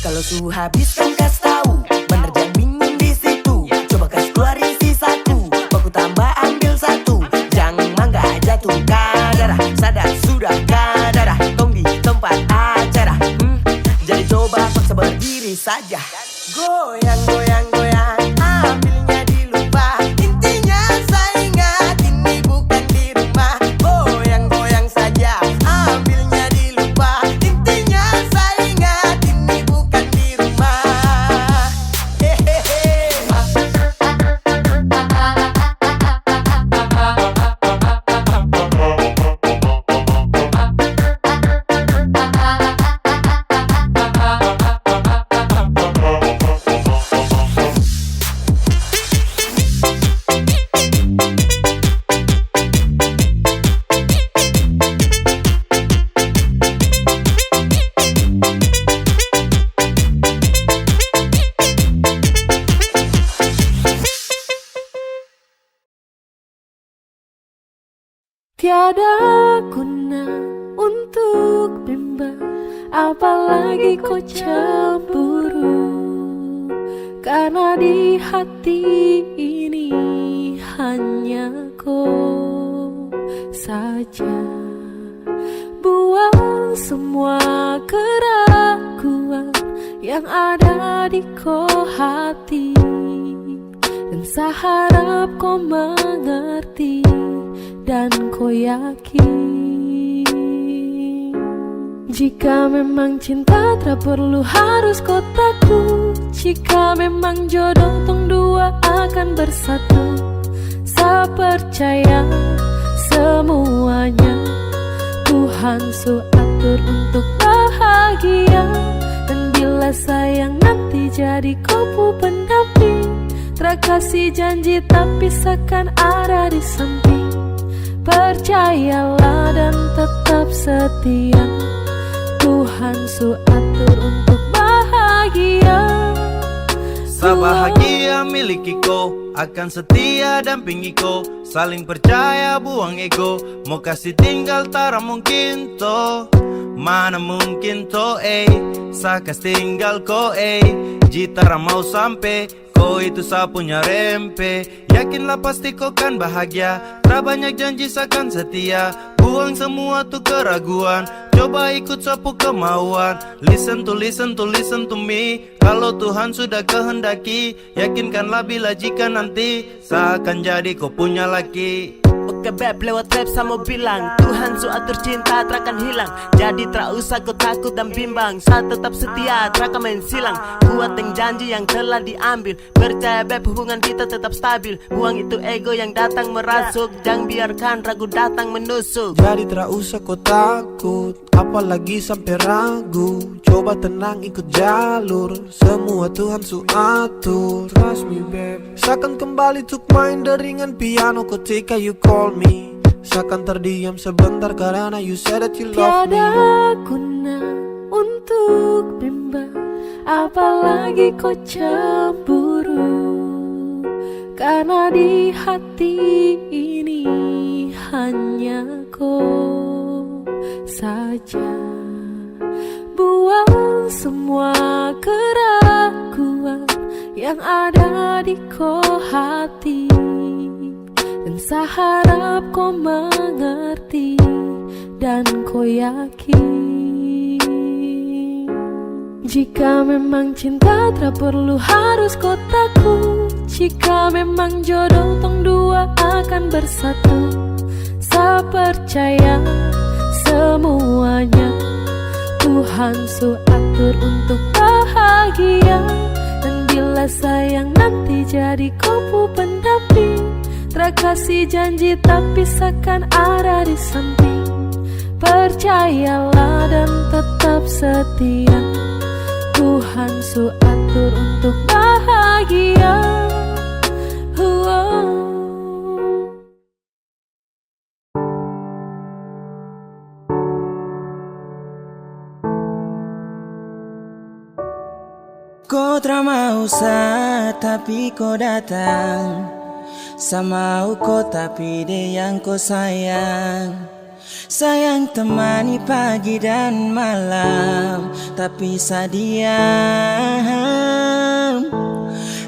Kalau su habis kan kas tahu, bener jangan bingung di situ. Coba kas keluarin sisaku, baku tambah ambil satu. Jangan mangga jatuh kadara, sadar sudah kadara. Tong di tempat acara, jadi coba paksa berdiri saja. Goyang, goyang, goyang, ambilnya dilupa. Intinya saya ingat ini bukan di rumah. Goyang, goyang saja, ambilnya dilupa. Intinya saya ingat ini bukan di rumah. Hehehe. Tiada guna untuk bimbang, apalagi kau cemburu. Karena di hati ini hanya kau saja. Buang semua keraguan yang ada di kau hati, dan saya harap kau mengerti dan kau yakin. Jika memang cinta tak perlu harus kau takut. Jika memang jodoh tong dua akan bersatu, saya percaya semuanya Tuhan su atur untuk bahagia. Dan bila sayang nanti jadi kau pendamping, terkasih janji tapi seakan ada di samping. Percayalah dan tetap setia, Tuhan su atur untuk bahagia. Sabahagia miliki kau, akan setia dampingi kau. Saling percaya buang ego, mau kasih tinggal tara mungkin to. Mana mungkin to sakas tinggal kau jitara mau sampai. Kau itu saya punya rempe, yakinlah pasti kau kan bahagia. Tak banyak janji seakan setia, buang semua tuh keraguan. Coba ikut sapu kemauan. Listen to me. Kalau Tuhan sudah kehendaki, yakinkanlah bila jika nanti seakan jadi kau punya laki. Oke beb, lewat rap sama bilang Tuhan su atur cinta terakan hilang. Jadi tak usah kau takut dan bimbang, saya tetap setia terakan main silang. Kuat dengan janji yang telah diambil, percaya beb hubungan kita tetap stabil. Buang itu ego yang datang merasuk, jangan biarkan ragu datang menusuk. Jadi tak usah kau takut, apalagi sampai ragu. Coba tenang ikut jalur, semua Tuhan su atur. Trust me babe. Seakan kembali tuk main deringan piano ketika you call me. Seakan terdiam sebentar karena you said that you love me. Tiada guna untuk bimbang, apalagi kau cemburu. Karena di hati ini hanya kau saja. Buang semua keraguan yang ada di kau hati, dan saya harap kau mengerti dan kau yakin. Jika memang cinta tak perlu harus kau takut. Jika memang jodoh tong dua akan bersatu, saya percaya semuanya Tuhan su atur untuk bahagia. Dan bila sayang nanti jadi kau pendamping, terkasih janji tapi seakan ada di samping. Percayalah dan tetap setia, Tuhan su atur untuk bahagia. Kau tak mau tapi kau datang. Sama kau tapi dia yang kau sayang. Sayang temani pagi dan malam, tapi sadiam.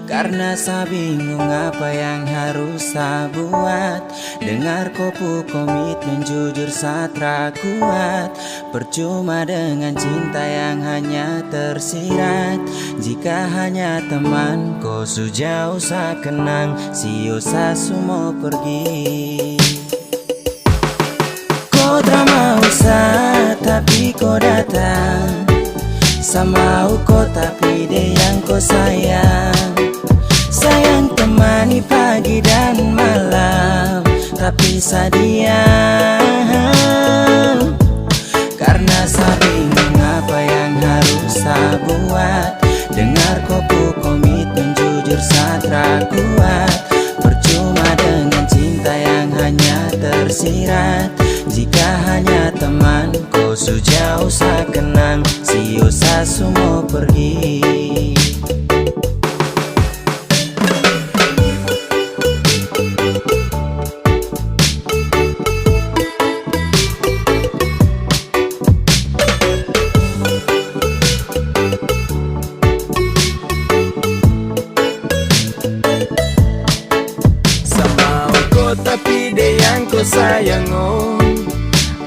Karena saya bingung apa yang harus saya buat. Dengar kopu komitmen jujur satra kuat. Percuma dengan cinta yang hanya tersirat. Jika hanya teman kau sejauh saya kenang, sio saya semua pergi. Kau drama usah tapi kau datang. Sama kau tapi dia yang kau sayang. Sayang temani pagi dan malam, tapi sadiam. Karena saya bingung apa yang harus saya buat. Dengar kopu komitmen jujur satra kuat. Percuma dengan cinta yang hanya tersirat. Jika hanya teman kau sejauh saya kenang, sio saya semua pergi. Tapi dia yang kau sayang, oh.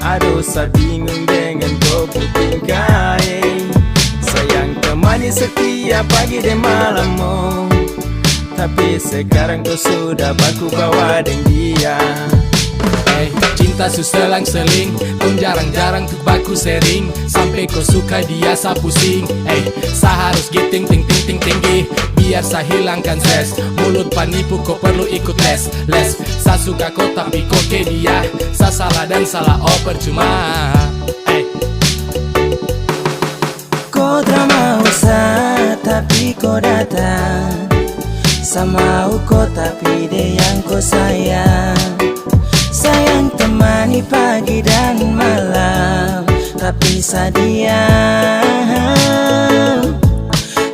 Aduh saya bingung dengan kau tingkai. Sayang temani setiap pagi dan malam, oh. Tapi sekarang kau sudah baku bawa dengan dia. Cinta suselang-seling, kau jarang-jarang tuh baku sering. Sampai kau suka dia sa pusing. Sa harus giting ting ting ting tinggi biar sa hilangkan stres. Mulut penipu kau perlu ikut les. Sa suka kau tapi kau ke dia. Sa salah dan salah oh percuma. Kau drama usah tapi kau datang. Sama kau tapi dia yang kau sayang. Sayang temani pagi dan malam, tapi sadiam.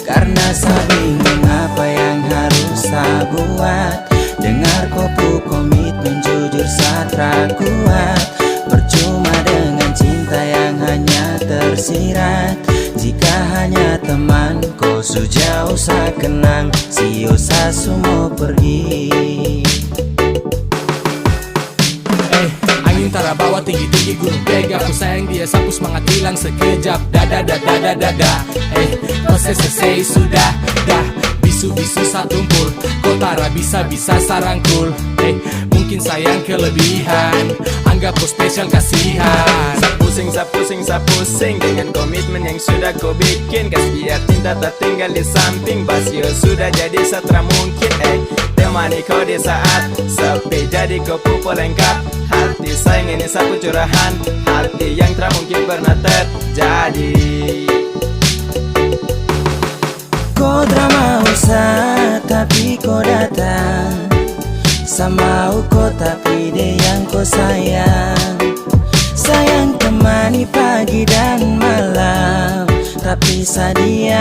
Karena saya bingung apa yang harus saya buat. Dengar kopu komitmen jujur satra kuat. Percuma dengan cinta yang hanya tersirat. Jika hanya teman kau sejauh saya kenang, sio saya semua pergi. Angin tara bawa tinggi-tinggi gunung pega. Aku sayang dia sapu semangat hilang sekejap. Dada. Kau selesai sudah dah. Bisu-bisu satumpul. Kau tara bisa-bisa sarangkul. Mungkin sayang kelebihan. Anggap kau spesial kasihan. Sa pusing dengan komitmen yang sudah kau bikin. Kas biar cinta tak tinggal di samping. Basio sudah jadi satra mungkin. Temani kau di saat sepi, jadi kau pupuk lengkap. Hati sayang ini sapu curahan. Hati yang tak mungkin pernah terjadi. Kau drama usah tapi kau datang. Sama kau tapi dia yang kau sayang. Sayang temani pagi dan malam, tapi sadiam.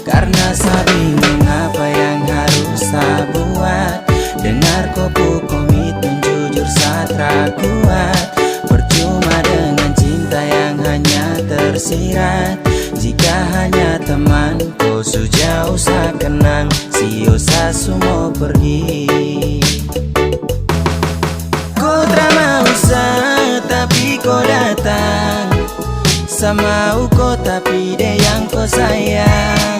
Karena saya bingung apa yang harus saya buat. Dengar kopu komitmen jujur satra kuat. Percuma dengan cinta yang hanya tersirat. Jika hanya teman kau sejauh saya kenang, sio saya semua pergi. Kau drama usah tapi kau datang. Sama kau tapi dia yang kau sayang.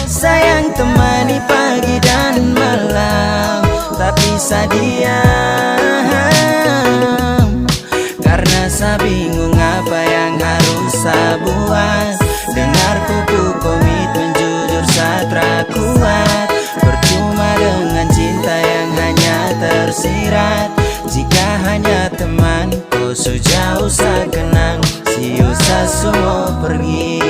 Sayang temani pagi dan malam, tapi sadiam. Karena saya bingung apa yang harus saya buat. Dengar kupu komitmen jujur satra kuat. Percuma dengan cinta yang hanya tersirat. Jika hanya teman kau sejauh saya kenang, sio saya semua pergi.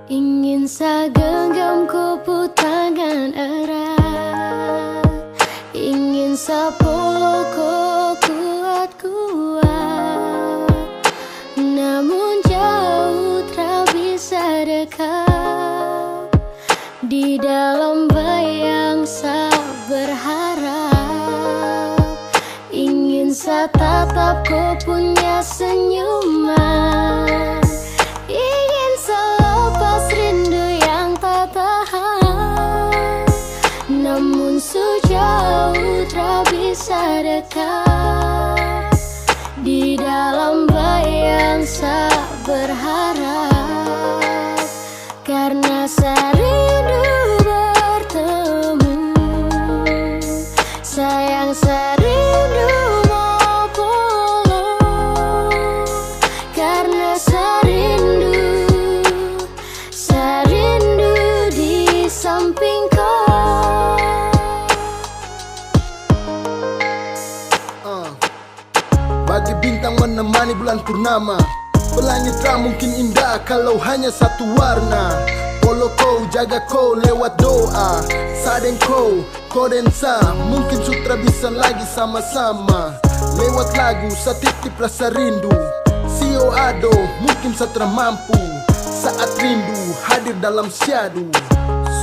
Ingin saya genggam kupu tangan erat. Ingin saya peluk kuat-kuat. Di dalam bayang saya berharap, ingin saya tatap kau punya senyuman, ingin saya lepas rindu yang tak tahan, namun sejauh tak bisa dekat. Di dalam bayang saya berharap, karena saya rindu bertemu. Sayang, saya rindu mau pulang, karena saya rindu di samping kau. Bagi bintang menemani bulan purnama, pelangit tak mungkin indah kalau hanya satu warna. Polo kau, jaga kau lewat doa. Sadeng kau, dan sa, mungkin sutra bisa lagi sama-sama. Lewat lagu, sa titip rasa rindu. Sio ado, mungkin satra mampu. Saat rindu, hadir dalam syadu.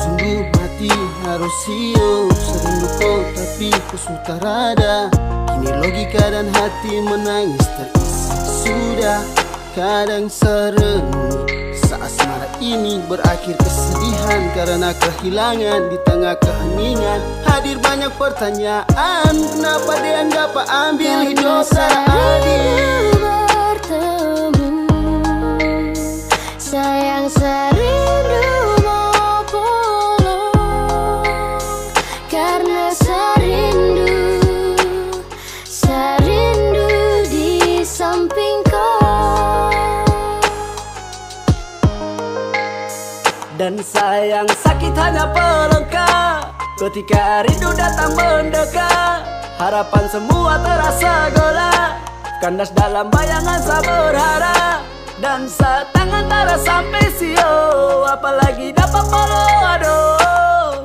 Sungguh mati harus sio, serindu kau tapi ku sudah rada. Kini logika dan hati menangis terisi. Sudah kadang serenung, saat asmara ini berakhir kesedihan karena kehilangan. Di tengah keheningan hadir banyak pertanyaan, kenapa dia nggak ambil hidup adil. Bertemu, sayang, saya rindu mau pulang, karena saya rindu di samping kau. Dan sayang, sakit hanya pelengkap ketika rindu datang mendekat. Harapan semua terasa gelap, kandas dalam bayangan saya berharap. Dan saat tangan tak sampai sio, apalagi dapat follow, aduh.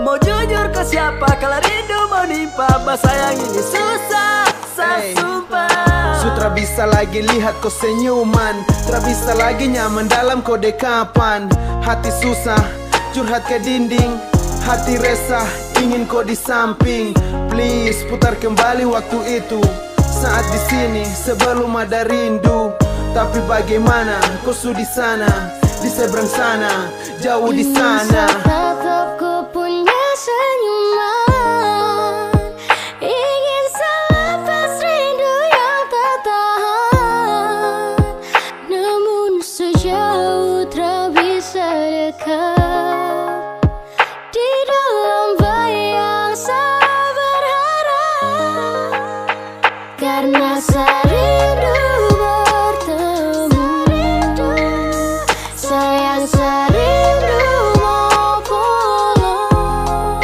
Mau jujur ke siapa kalau rindu menimpa, bahasa yang ini susah, saya sumpah. Sutra bisa lagi lihat kau senyuman, tak bisa lagi nyaman dalam kau dekapan. Hati susah, curhat ke dinding, hati resah, ingin kau di samping. Please putar kembali waktu itu, saat di sini sebelum ada rindu. Tapi bagaimana kau sudah di sana, di seberang sana, jauh di sana. Ingin tatap kau punya senyuman, ingin selepas rindu yang tak tahan, namun sejauh tak bisa dekat. Di dalam bayang saya berharap, karena saya rindu bertemu. Sayang, saya rindu mau pulang,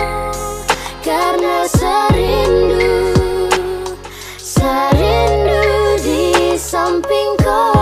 karena saya rindu di samping kau.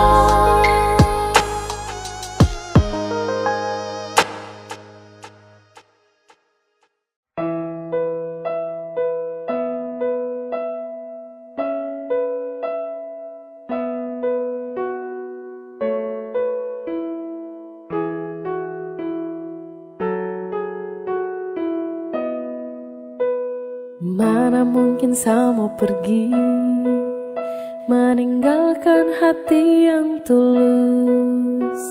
Mana mungkin saya mau pergi, meninggalkan hati yang tulus,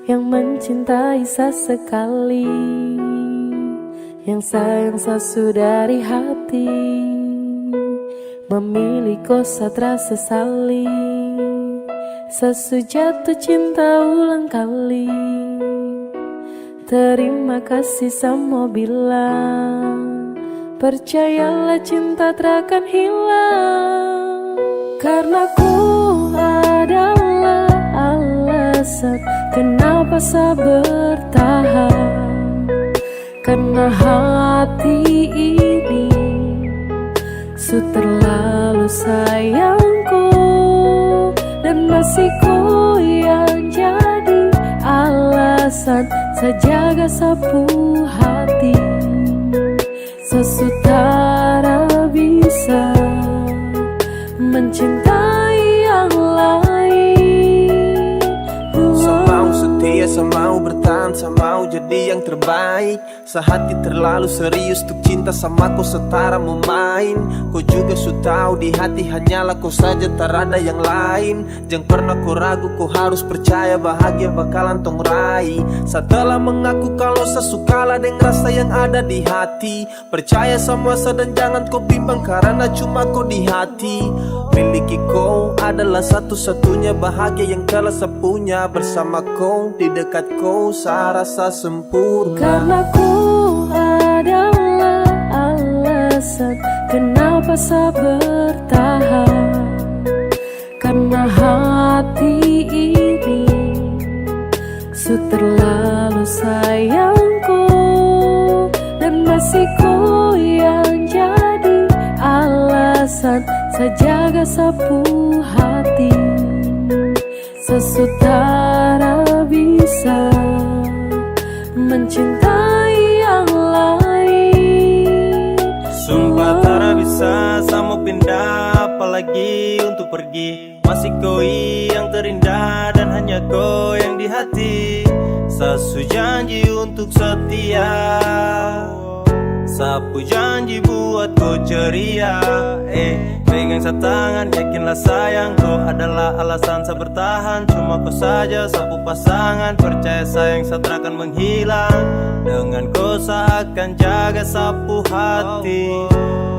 yang mencintai sesekali, yang sayang saya dari hati. Memilih kau satra sesali, sesujatuh cinta ulang kali. Terima kasih sama bilang, percayalah cinta takkan hilang. Karena ku adalah alasan kenapa saya bertahan. Karena hati ini su terlalu sayangku, dan masih ku yang jadi alasan saya jaga sapu hati. Sesutara bisa mencintai yang lain. Saya mau setia, saya mau bertahan, saya mau jadi jadi yang terbaik. Sehati terlalu serius untuk cinta sama kau setara memain. Kau juga su tahu di hati hanyalah kau saja, tak ada yang lain. Jangan pernah kau ragu, kau harus percaya bahagia bakalan tong raih. Setelah mengaku kalau sesukalah dengan rasa yang ada di hati, percaya sama dan jangan kau bimbang karena cuma kau di hati. Miliki kau adalah satu-satunya bahagia yang telah sepunya. Bersama kau, di dekat kau, saya rasa sempurna. Karena ku adalah alasan kenapa saya bertahan. Karena hati ini su terlalu sayangku, dan masih ku yang jadi alasan saya jaga sapu hati. Sesutara bisa mencintai yang lain. Sumpah tak bisa sama pindah, apalagi untuk pergi. Masih kau yang terindah dan hanya kau yang di hati. Sasu janji untuk setia, sapu janji buat kau ceria. Pegang sa tangan, yakinlah sayang, kau adalah alasan saya bertahan. Cuma kau saja sapu pasangan, percaya sayang saya akan menghilang. Dengan kau saya akan jaga sapu hati.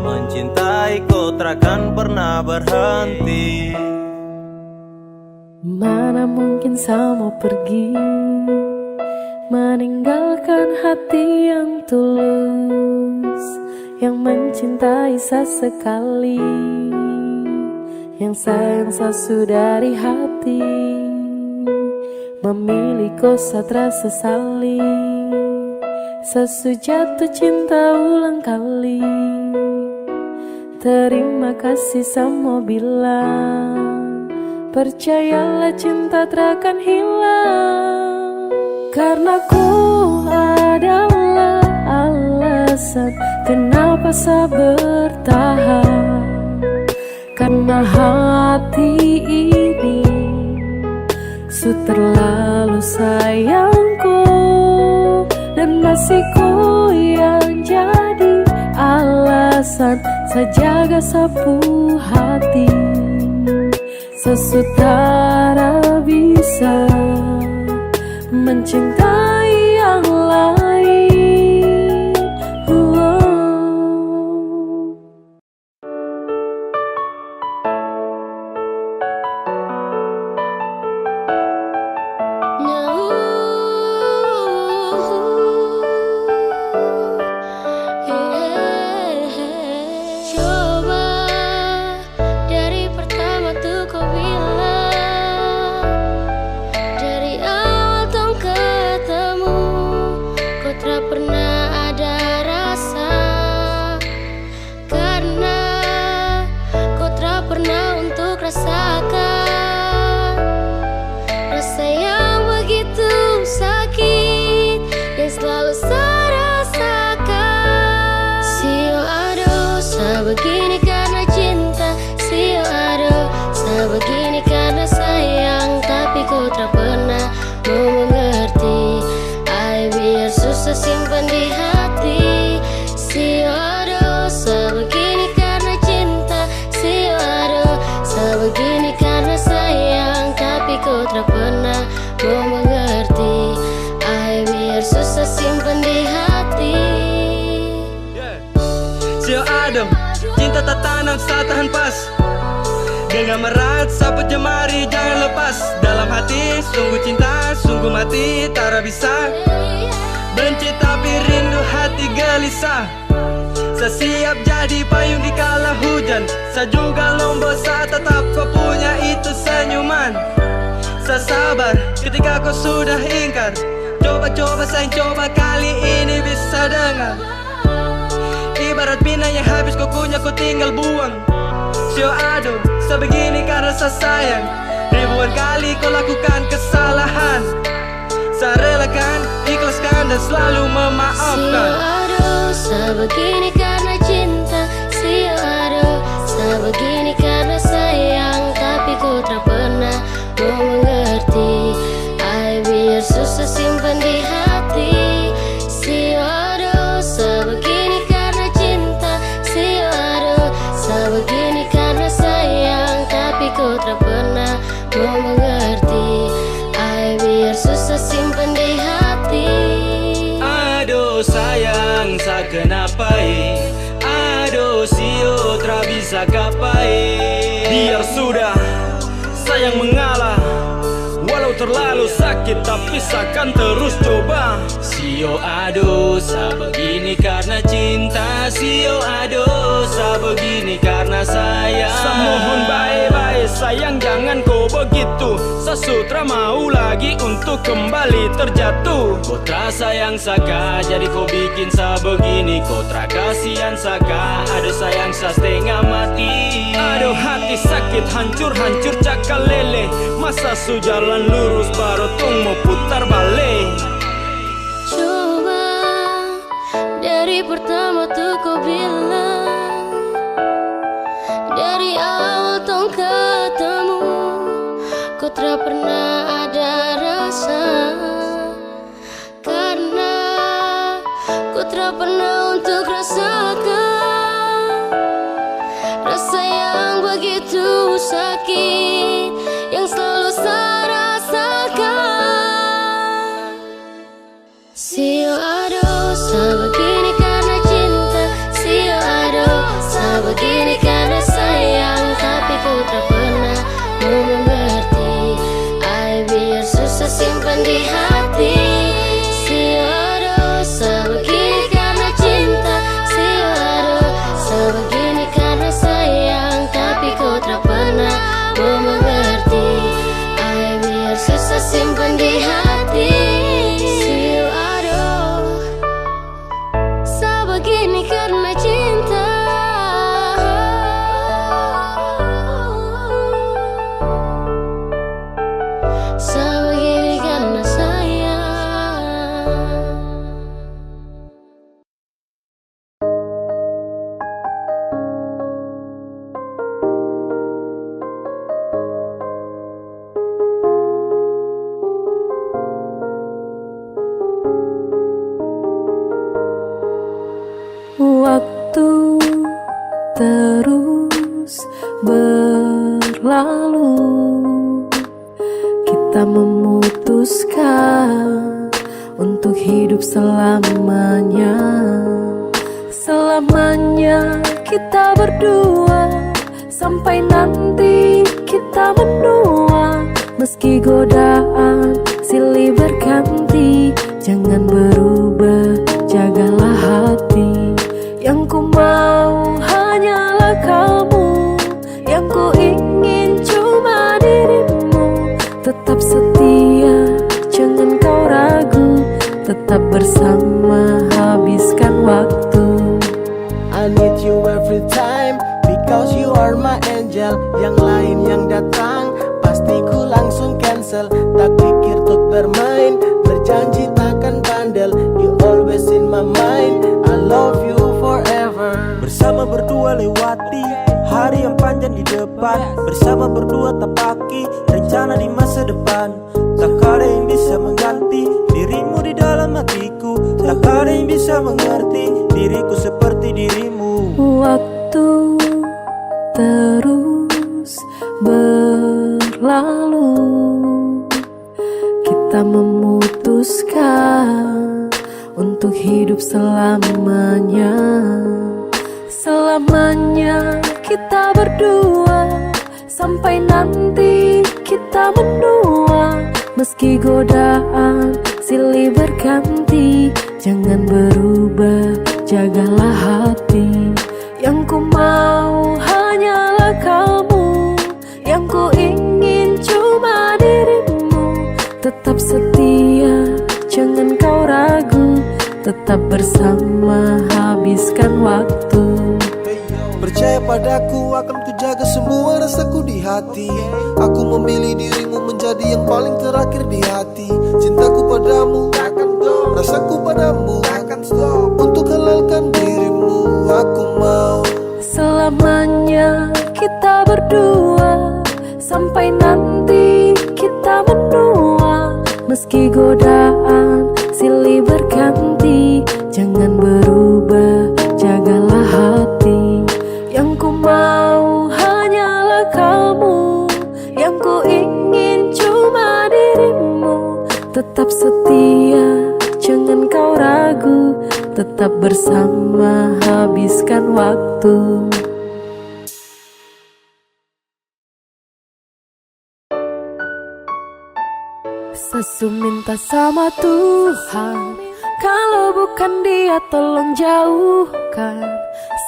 Mencintai kau takkan pernah berhenti. Mana mungkin saya mau pergi, meninggalkan hati yang tulus, yang mencintai sesekali, yang sayang saya dari hati. Memilih kau saya sesali, sesu jatuh cinta ulang kali. Terima kasih sama bilang, percayalah cinta takkan hilang. Karena ku adalah alasan kenapa saya bertahan. Karena hati ini su terlalu sayangku, dan masih ku yang jadi alasan saya jaga sapu hati. Sesutara bisa mencintai yang lain. Coba dari pertama tuh kau bilang, dari awal tong ketemu, kau tak pernah ada rasa. Karena kau tak pernah untuk rasakan rasa yang begitu sakit yang selalu saya rasakan. Sio aduh, saya begini karena cinta. Sio aduh, saya begini karena sayang. Tapi kau tak pernah mau mengerti. Ay, biar susah simpan di hati. Sio aduh, saya begini karena cinta. Sio aduh, saya begini karena sayang. Tapi kau tak pernah mau mengerti. Ay, biar susah simpan di hati. Sio adem, cinta tak tanam saat tahan pas. Dengan merat sapu jemari jangan lepas. Dalam hati sungguh cinta, sungguh mati, tak bisa benci tapi rindu hati gelisah. Saya siap jadi payung di kala hujan. Saya juga lombok saat tetap kau punya itu senyuman. Saya sabar ketika kau sudah ingkar. Coba-coba sayang, coba kali ini bisa dengar. Ibarat minyak yang habis kau kunyah kau tinggal buang. Sio aduh, saya begini karena saya sayang. Ribuan kali kau lakukan kesalahan. Saya relakan, ikhlaskan dan selalu memaafkan. Sio aduh, saya begini karena cinta. Sio aduh, saya begini karena sayang. Tapi kau tak pernah mau mengerti. Ay, biar susah simpan di hati. kenapa aduh sio tra bisa kapai. Biar sudah sayang mengalah, walau terlalu sakit tapi seakan terus coba. Sio aduh sa begini karena cinta, sio aduh sa begini karena sayang. Semohon baik-baik sayang jangan kau begitu, Sasutra mau lagi untuk kembali terjatuh. Kau tra sayang saka jadi kau bikin sa begini, kau tra kasihan saka aduh sayang sa setengah mati. Aduh hati sakit hancur-hancur cakal lele, masa su jalan lurus baru tung mau putar balik. Coba dari pertama tuh kau bilang, dari awal tong ketemu kau tak pernah ada rasa, karena kau tak pernah untuk rasakan rasa yang begitu sakit yang selalu saya rasakan. Sio aduh sa begini karena cinta, sio aduh sa begini karena sayang, tapi kau tak pernah mau mengerti. Ay biar susah simpan di hati. Sio aduh sa begini karena cinta, sio aduh sa begini karena sayang, tapi kau tak pernah mau mengerti. Ay biar susah simpan di hati. Sio aduh sa begini karena cinta, sa begini karena sayang. Waktu terus berlalu, kita memutuskan untuk hidup selamanya. Selamanya kita berdua, sampai nanti kita menua. Meski godaan silih berganti, jangan berubah, jagalah hati. Yang ku mau hanyalah kamu, yang ku ingin cuma dirimu. Tetap setia, jangan kau ragu, tetap bersama, habiskan waktu. I need you every time, because you are my angel. Yang lain yang datang, pasti ku langsung cancel. Tak pikir untuk bermain, berjanji takkan bandel. You always in my mind, I love you forever. Bersama berdua lewati hari yang panjang di depan, bersama berdua tapaki rencana di masa depan. Tak ada yang bisa mengganti dirimu di dalam hatiku, tak ada yang bisa mengerti diriku seperti dirimu. Waktu terus berlalu, kita memutuskan untuk hidup selamanya. Selamanya kita berdua, sampai nanti kita menua. Meski godaan silih berganti, jangan berubah, jagalah hati. Yang ku mau hanyalah kamu, yang ku ingin cuma dirimu. Tetap setia, jangan kau ragu, tetap bersama, habiskan waktu. Percaya padaku, akan ku jaga semua rasaku di hati. Aku memilih dirimu menjadi yang paling terakhir di hati. Cintaku padamu takkan stop, rasaku padamu takkan stop. Untuk halalkan dirimu, aku mau selamanya kita berdua, sampai nanti kita menua. Meski godaan silih berganti, jangan berubah, jagalah hati. Yang ku mau hanyalah kamu, yang ku ingin cuma dirimu. Tetap setia, jangan kau ragu, tetap bersama, habiskan waktu. Sesu minta sama Tuhan, kalau bukan Dia tolong jauhkan.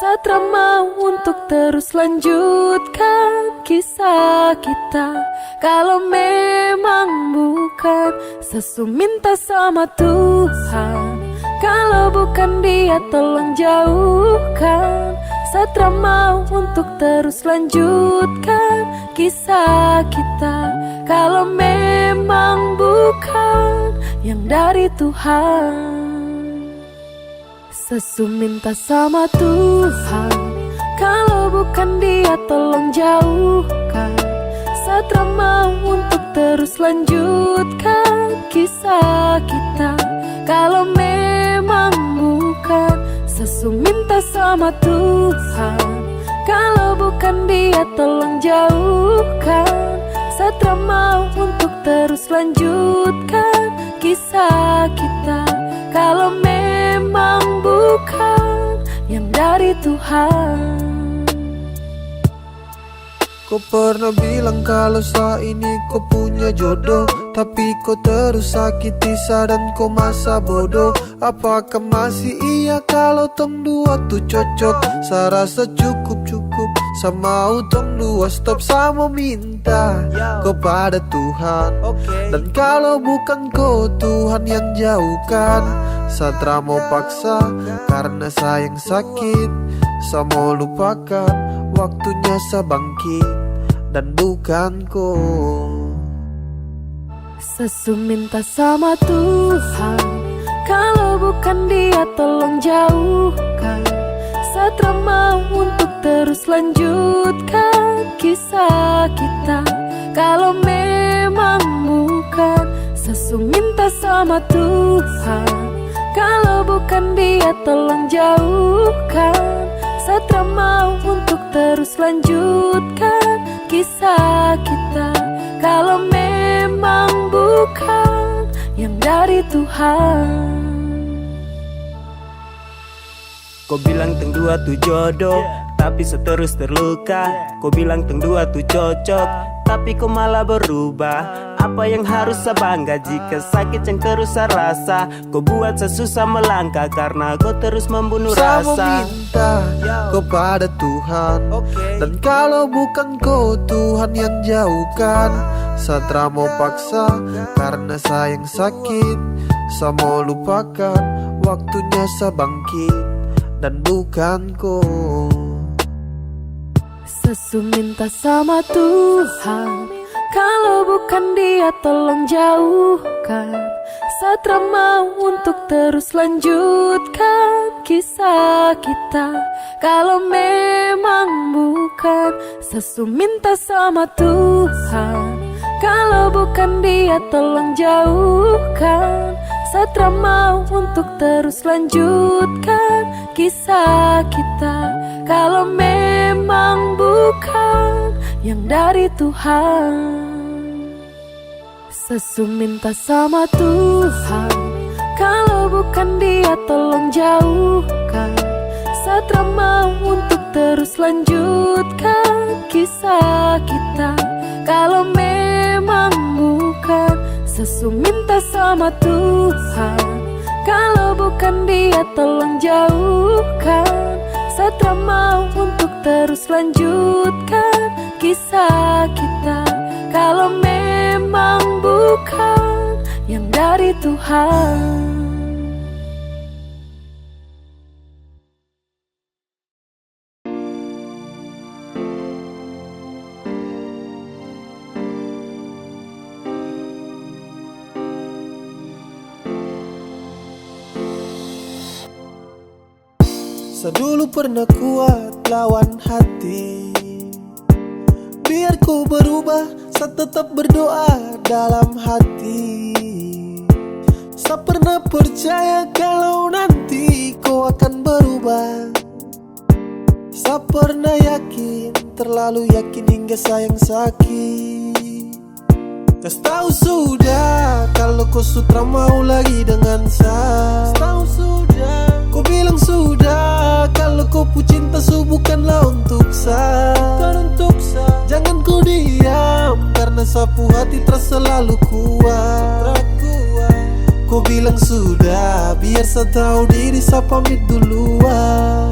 Satra mau untuk terus lanjutkan kisah kita. Kalau memang bukan, Sesu minta sama Tuhan, kalau bukan Dia tolong jauhkan. Satra mau untuk terus lanjutkan kisah kita. Kalau memang bukan yang dari Tuhan. Sesu minta sama Tuhan, kalau bukan Dia tolong jauhkan. Satra mau untuk terus lanjutkan kisah kita. Kalau memang bukan, Sesu minta sama Tuhan, kalau bukan Dia tolong jauhkan. Satra mau untuk terus lanjutkan kisah kita. Kalau memang bukan yang dari Tuhan. Kau pernah bilang kalau saat ini kau punya jodoh, tapi kau terus sakiti dan kau masa bodoh. Apakah masih iya kalau tong dua tuh cocok? Saya rasa cukup sama tong dua stop sama minta kepada Tuhan. Dan kalau bukan kau Tuhan yang jauhkan, Satra mau paksa karena sayang sakit. Saya mau lupakan, waktunya saya bangkit dan bukan kau. Sesu minta sama Tuhan, kalau bukan Dia tolong jauhkan. Satra mau untuk terus lanjutkan kisah kita. Kalau memang bukan, Sesu minta sama Tuhan, kalau bukan Dia tolong jauhkan. Satra mau untuk terus lanjutkan kisah kita. Kalau memang bukan yang dari Tuhan. Kau bilang teng dua tuh jodoh, tapi seterus terluka. Kau bilang teng dua tuh cocok, tapi kau malah berubah. Apa yang harus saya bangga jika sakit yang terus saya rasa? Kau buat saya susah melangkah karena kau terus membunuh Saya mau rasa. minta kepada Tuhan, dan kalau bukan kau Tuhan yang jauhkan. Satra mau paksa karena sayang sakit. Saya mau lupakan, waktunya saya bangkit dan bukan kau. Sesu minta sama Tuhan, kalau bukan Dia tolong jauhkan. Satra mau untuk terus lanjutkan kisah kita. Kalau memang bukan, Sesu minta sama Tuhan, kalau bukan Dia tolong jauhkan. Satra mau untuk terus lanjutkan kisah kita. Kalau memang bukan yang dari Tuhan. Sesu minta sama Tuhan, kalau bukan Dia tolong jauhkan. Satra mau untuk terus lanjutkan kisah kita. Kalau memang bukan, Sesu minta sama Tuhan, kalau bukan Dia tolong jauhkan. Satra mau untuk terus lanjutkan kisah kita. Kalau memang bukan yang dari Tuhan. Saya dulu pernah kuat lawan hati, biar ku berubah, saya tetap berdoa dalam hati. Saya pernah percaya kalau nanti kau akan berubah. Saya pernah yakin, terlalu yakin hingga sayang sakit. Kau tahu sudah kalau kau sutra mau lagi dengan saya. Tahu sudah. Kau selalu kuat. Kau bilang sudah, biar saya tahu diri, saya pamit duluan.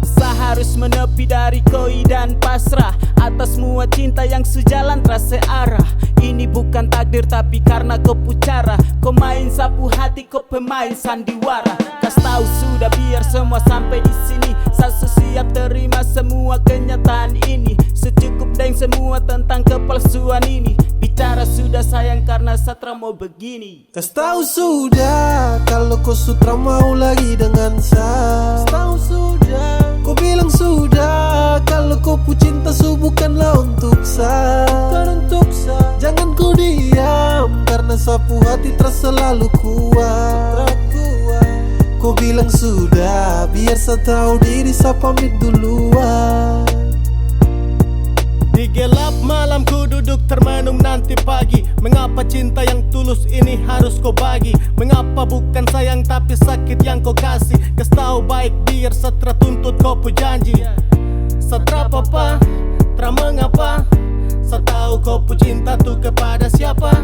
Saya harus menepi dari koi dan pasrah atas semua cinta yang sejalan terasa arah. Ini bukan takdir tapi karena kau pucara. Kau main sapu hati, kau pemain sandiwara. Kas tahu sudah biar semua sampai di sini. Saya siap terima semua kenyataan ini. Secukup dan semua tentang kepalsuan ini. Bicara sudah sayang karena Satra mau begini. Kas tahu sudah kalau kau sutra mau lagi dengan saya. Kas tahu sudah, kau bilang sudah kalau kau cinta bukanlah untuk saya. Jangan kau diam karena sapu hati terasa selalu kuat. Kau bilang sudah, biar saya tahu diri, saya pamit duluan. Di gelap malam ku duduk termenung nanti pagi. Mengapa cinta yang tulus ini harus kau bagi? Mengapa bukan sayang tapi sakit yang kau kasih? Kas tahu baik biar Satra tuntut kau pu janji. Satra papa, tra mengapa? Saya tahu kau pu cinta tuh kepada siapa?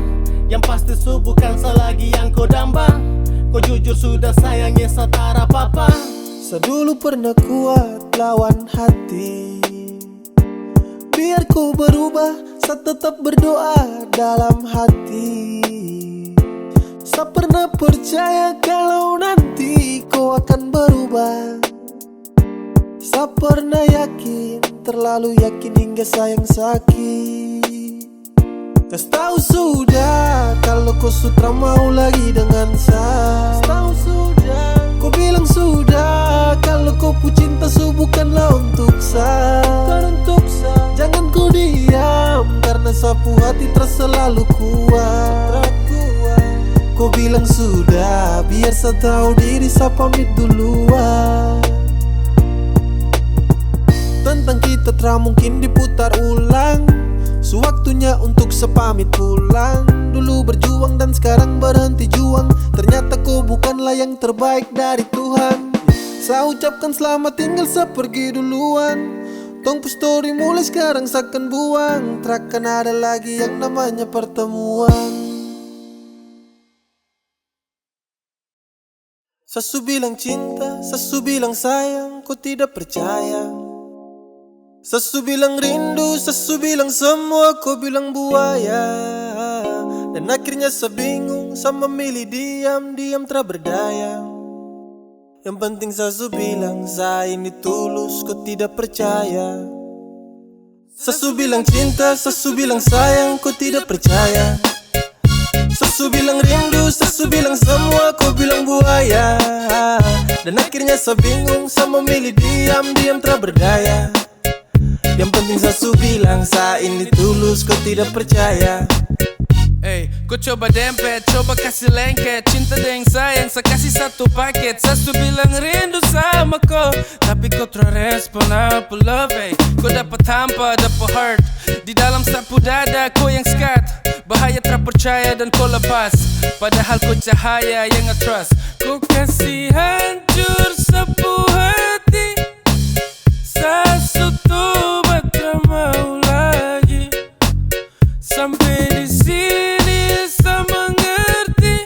Yang pasti bukan saya lagi yang kau damba. Kau jujur sudah sayangnya Satara papa. Saya dulu pernah kuat lawan hati. Biar kau berubah, saya tetap berdoa dalam hati. Saya pernah percaya kalau nanti kau akan berubah. Saya pernah yakin, terlalu yakin hingga sayang sakit. Kas tahu sudah kalau kau sutra mau lagi dengan saya. Kas tahu sudah, kau bilang sudah kalau kau cinta bukanlah untuk saya. Jangan kau diam karena sapu hati terasa selalu kuat. Kau bilang sudah, biar saya tahu diri, saya pamit duluan. Tentang kita tak mungkin diputar ulang. Sewaktunya untuk sepamit pulang. Dulu berjuang dan sekarang berhenti juang. Ternyata kau bukanlah yang terbaik dari Tuhan. Saya ucapkan selamat tinggal, saya pergi duluan. Tong pu story mulai sekarang seakan buang. Takkan ada lagi yang namanya pertemuan. Sasu bilang cinta, sasu bilang sayang, kau tidak percaya. Sasu bilang rindu, sasu bilang semua, kau bilang buaya. Dan akhirnya saya bingung, saya memilih diam tak berdaya. Yang penting sasu bilang saya ini tulus, kau tidak percaya. Sasu bilang cinta, sasu bilang sayang, kau tidak percaya. Sasu bilang rindu, sasu bilang semua, kau bilang buaya. Dan akhirnya saya bingung, saya memilih diam tak berdaya. Yang penting sasu bilang saya ini tulus, kau tidak percaya. Hey, kau coba dempet, coba kasih lengket. Cinta dengan sayang, saya kasih satu paket. Sasu bilang rindu sama kau, tapi kau terrespon apa love, hey. Kau dapat hampa, dapat heart. Di dalam sapu dada, kau yang skat. Bahaya terpercaya dan kau lepas. Padahal kau cahaya yang nge-trust. Kau kasih hancur sapu hati. Sasu tuh batra mau lagi. Sampai di sini saya mengerti.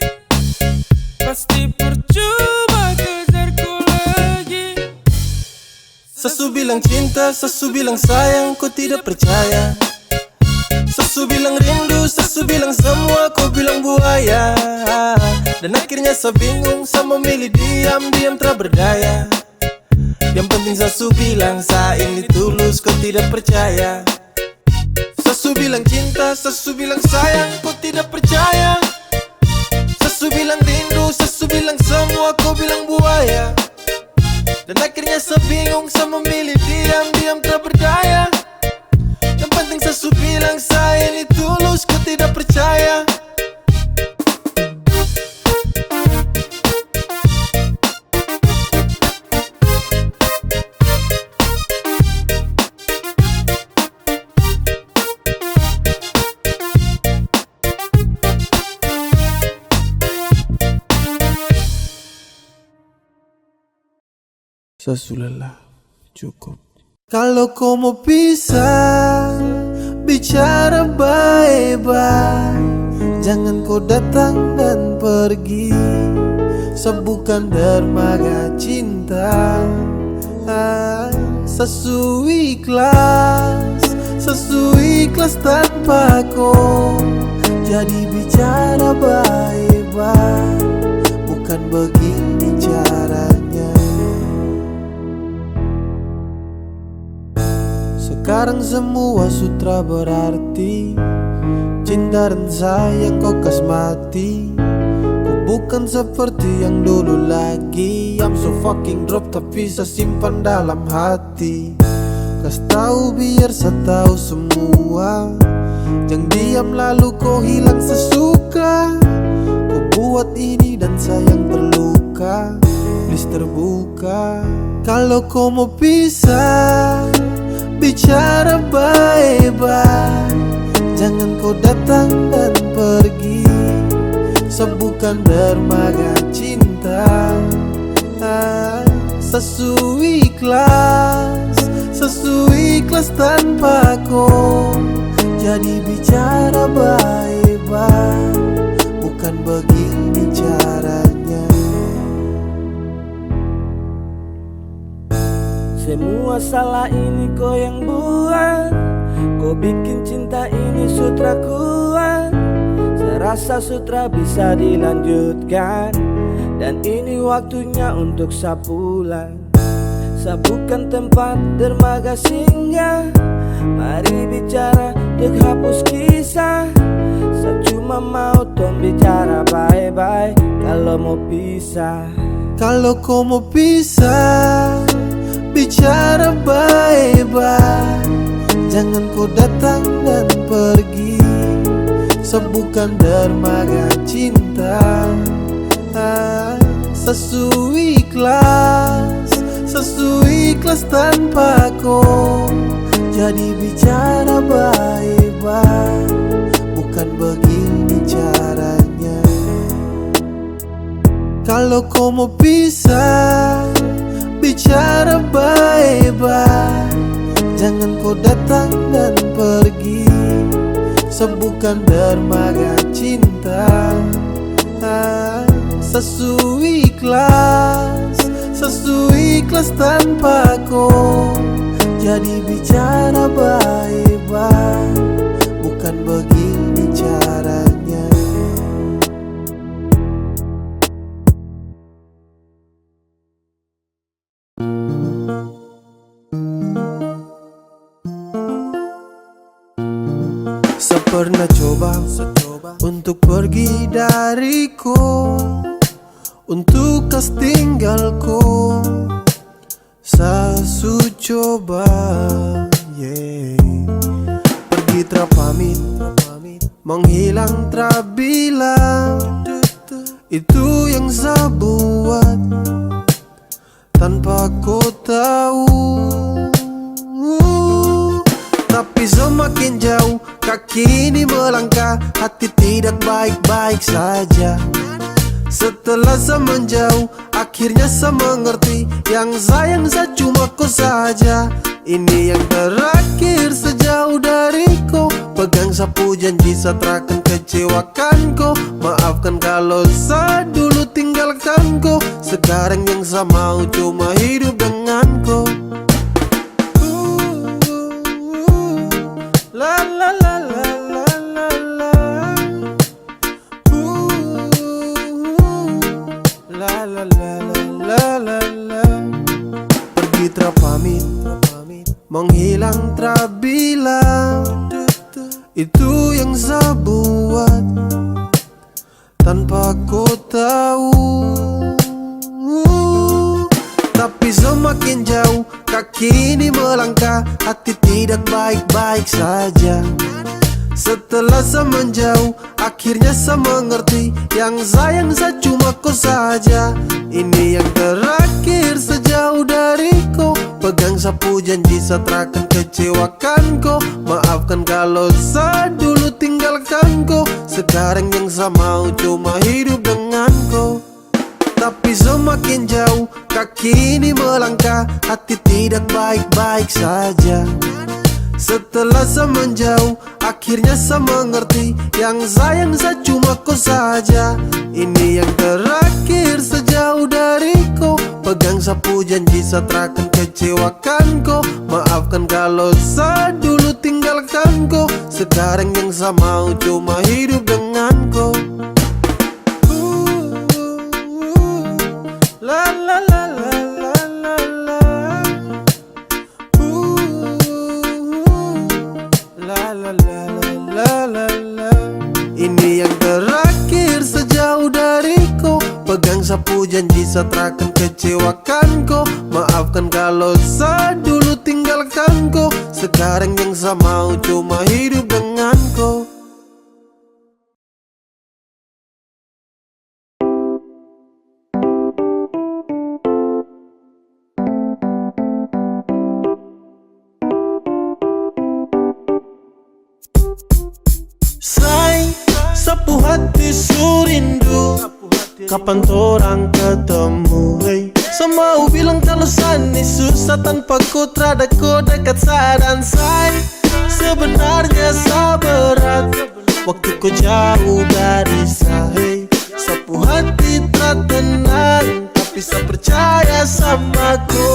Pasti percuma kejarku lagi. Sasu bilang cinta, sasu bilang sayang, kau tidak percaya. Sasu bilang rindu, sasu bilang semua, kau bilang buaya. Dan akhirnya saya bingung, saya memilih diam tak berdaya. Yang penting sasu bilang saya ini tulus, kau tidak percaya. Sasu bilang cinta, sasu bilang sayang, kau tidak percaya. Sasu bilang rindu, sasu bilang semua, kau bilang buaya. Dan akhirnya saya bingung, saya memilih diam tak berdaya. Yang penting sasu bilang saya ini tulus, kau tidak percaya. Sasulah cukup. Kalau kau mau pisah, bicara baik-baik. Jangan kau datang dan pergi, sebutkan dermaga cinta. Sesuai ikhlas tanpa kau. Jadi bicara baik-baik, bukan begini caranya. Sekarang semua sutra berarti, cinta dan sayang kau kasmati. Ku bukan seperti yang dulu lagi. I'm so fucking drop tapi saya simpan dalam hati. Kas tahu biar saya tahu semua. Jangan diam lalu kau hilang sesuka. Kau buat ini dan sayang terluka. Please terbuka. Kalau kau mau pisah, bicara baik-baik. Jangan kau datang dan pergi, sebutkan dermaga cinta. Sesuai ikhlas tanpa kau. Jadi bicara baik-baik, bukan begini caranya. Semua salah ini kau yang buat. Kau bikin cinta ini sutra kuat. Saya rasa sutra bisa dilanjutkan, dan ini waktunya untuk sapulan. Bukan tempat dermaga singgah. Mari bicara dek hapus kisah. Saya cuma mau tom bicara baik-baik. Kalau mau pisah, kalau kau mau pisah, bicara baik-baik. Jangan kau datang dan pergi, sebutkan dermaga cinta. Sesuai ikhlas tanpa kau. Jadi bicara baik-baik, bukan begini caranya. Kalau kau mau pisah, bicara baik-baik. Jangan kau datang dan pergi, sebutkan dermaga cinta. Sesuai ikhlas tanpa kau. Jadi bicara baik-baik, bukan begini caranya. Saya pernah coba untuk pergi dariku, untuk kas tinggalku. Saya coba pergi terpamit, menghilang terbilang. Itu yang saya buat tanpa kau tahu. Tapi semakin jauh kaki ini melangkah, hati tidak baik-baik saja. Setelah saya menjauh, akhirnya saya mengerti, yang sayang saya cuma kau saja. Ini yang terakhir sejauh dariku. Pegang sapu janji saya takkan kecewakan kau. Maafkan kalau saya dulu tinggalkan kau. Sekarang yang saya mau cuma hidup dengan kau. La la la la la la la. La la la la la la. Pergi terpamit, menghilang terbilang. Itu yang saya buat tanpa kau tahu. Tapi semakin jauh kaki ini melangkah, hati tidak baik-baik saja. Setelah saya menjauh, akhirnya saya mengerti, yang sayang saya cuma kau saja. Ini yang terakhir sejauh dariku. Pegang sapu janji saya takkan kecewakan kau. Maafkan kalau saya dulu tinggalkan kau. Sekarang yang saya mau cuma hidup dengan kau. Tapi semakin jauh kaki ini melangkah, hati tidak baik-baik saja. Setelah saya menjauh, akhirnya saya mengerti. Yang sayang saya cuma kau saja. Ini yang terakhir sejauh dariku. Pegang sapu janji saya takkan kecewakan kau. Maafkan kalau saya dulu tinggalkan kau. Sekarang yang saya mau cuma hidup dengan kau. La la la la la la la. La la la la la la. Ini yang terakhir sejauh dariku. Pegang sapu janji saya takkan kecewakan kau. Maafkan kalau saya dulu tinggalkan kau. Sekarang yang saya mau cuma hidup dengan kau. Sapu hati surindu, kapan torang ketemu, hey. Semau bilang kalau sani susah tanpa ku terada ku dekat saya dan saya. Sebenarnya saya berat waktu ku jauh dari saya, hey. Sapu hati tak tenang tapi saya percaya sama ku.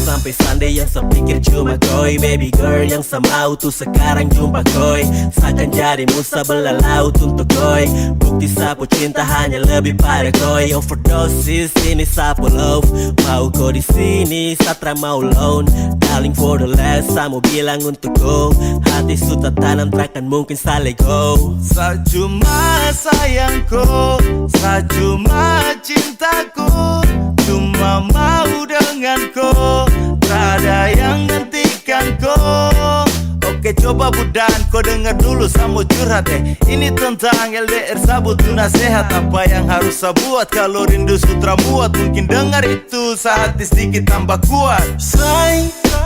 Sampai Sunday yang saya pikir cuma koi. Baby girl yang saya mau tuh sekarang jumpa koi. Seakan jadi musa belah laut untuk koi. Bukti sapu cinta hanya lebih pada koi. Overdosis ini sapu love. Mau kau di sini Satra mau loan. Darling for the last saya mau bilang untuk kau. Hati sudah tanam takkan mungkin saya let go. Saya cuma sayangku, saya cuma cintaku, cuma mau denganku. Tak ada yang hentikan kau. Oke coba budan, kau dengar dulu saya mau curhat deh. Ini tentang LDR saya butuh nasihat. Apa yang harus saya buat kalau rindu sutra muat. Mungkin dengar itu saat hati sedikit tambah kuat.